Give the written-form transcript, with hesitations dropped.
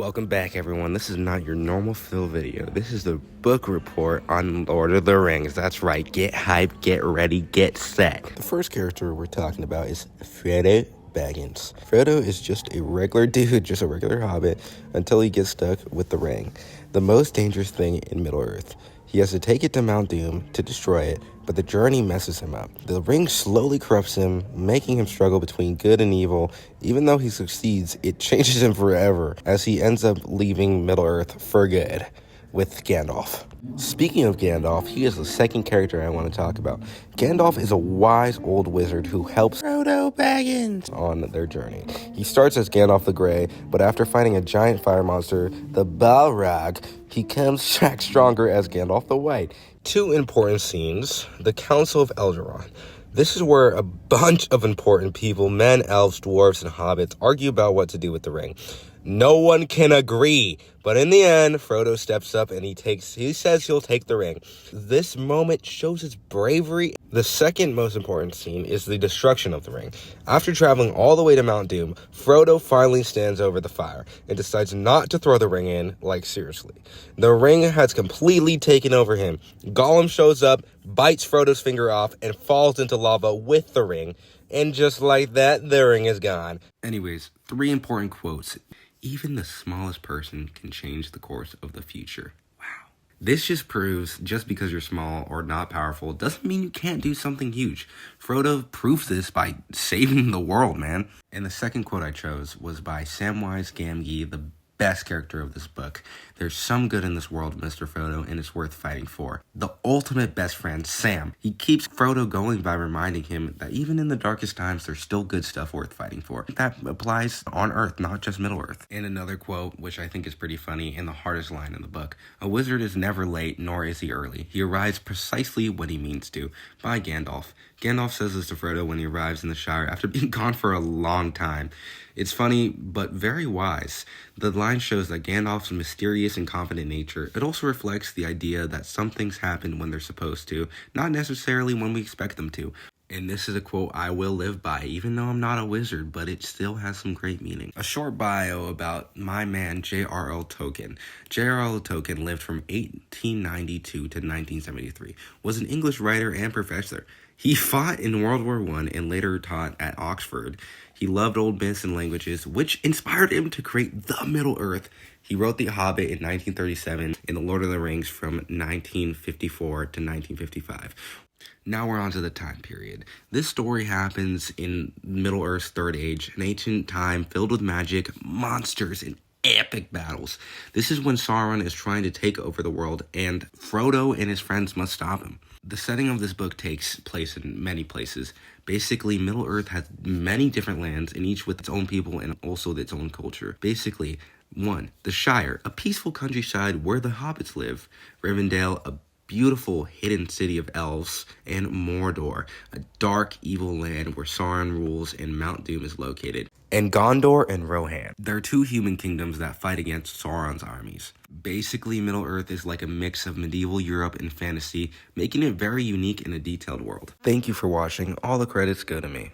Welcome back, everyone. This is not your normal fill video. This is the book report on Lord of the Rings. That's right. Get hyped, get ready, get set. The first character we're talking about is Frodo Baggins. Frodo is just a regular dude, just a regular hobbit, until he gets stuck with the ring, the most dangerous thing in Middle-earth. He has to take it to Mount Doom to destroy it, but the journey messes him up. The ring slowly corrupts him, making him struggle between good and evil. Even though he succeeds, it changes him forever, as he ends up leaving Middle-earth for good with Gandalf. Speaking of Gandalf, he is the second character I want to talk about. Gandalf is a wise old wizard who helps Frodo Baggins on their journey. He starts as Gandalf the Grey, but after fighting a giant fire monster, the Balrog, he comes back stronger as Gandalf the White. Two important scenes: the Council of Elrond. This is where a bunch of important people, men, elves, dwarves, and hobbits, argue about what to do with the ring. No one can agree, but in the end, Frodo steps up and he says he'll take the ring. This moment shows his bravery. The second most important scene is the destruction of the ring. After traveling all the way to Mount Doom, Frodo finally stands over the fire and decides not to throw the ring in, like seriously. The ring has completely taken over him. Gollum shows up, bites Frodo's finger off, and falls into lava with the ring. And just like that, the ring is gone. Anyways, 3 important quotes. Even the smallest person can change the course of the future. Wow. This just proves just because you're small or not powerful doesn't mean you can't do something huge. Frodo proves this by saving the world, man. And the second quote I chose was by Samwise Gamgee, the best character of this book. There's some good in this world, Mr. Frodo, and it's worth fighting for. The ultimate best friend, Sam. He keeps Frodo going by reminding him that even in the darkest times, there's still good stuff worth fighting for. That applies on Earth, not just Middle-earth. And another quote, which I think is pretty funny and the hardest line in the book: "A wizard is never late, nor is he early. He arrives precisely when he means to." By Gandalf. Gandalf says this to Frodo when he arrives in the Shire after being gone for a long time. It's funny, but very wise. The line shows that Gandalf's mysterious and confident nature. It also reflects the idea that some things happen when they're supposed to, not necessarily when we expect them to. And this is a quote I will live by, even though I'm not a wizard, but it still has some great meaning. A short bio about my man, J.R.R. Tolkien. J.R.R. Tolkien lived from 1892 to 1973, was an English writer and professor. He fought in World War I and later taught at Oxford. He loved old myths and languages, which inspired him to create the Middle-earth. He wrote The Hobbit in 1937 and The Lord of the Rings from 1954 to 1955. Now we're on to the time period. This story happens in Middle-earth's Third Age, an ancient time filled with magic, monsters, and epic battles. This is when Sauron is trying to take over the world, and Frodo and his friends must stop him. The setting of this book takes place in many places. Basically, Middle-earth has many different lands, and each with its own people and also its own culture. Basically, 1. The Shire, a peaceful countryside where the hobbits live. Rivendell, a beautiful hidden city of elves. And Mordor, a dark, evil land where Sauron rules and Mount Doom is located. And Gondor and Rohan. There are 2 human kingdoms that fight against Sauron's armies. Basically, Middle-earth is like a mix of medieval Europe and fantasy, making it very unique in a detailed world. Thank you for watching. All the credits go to me.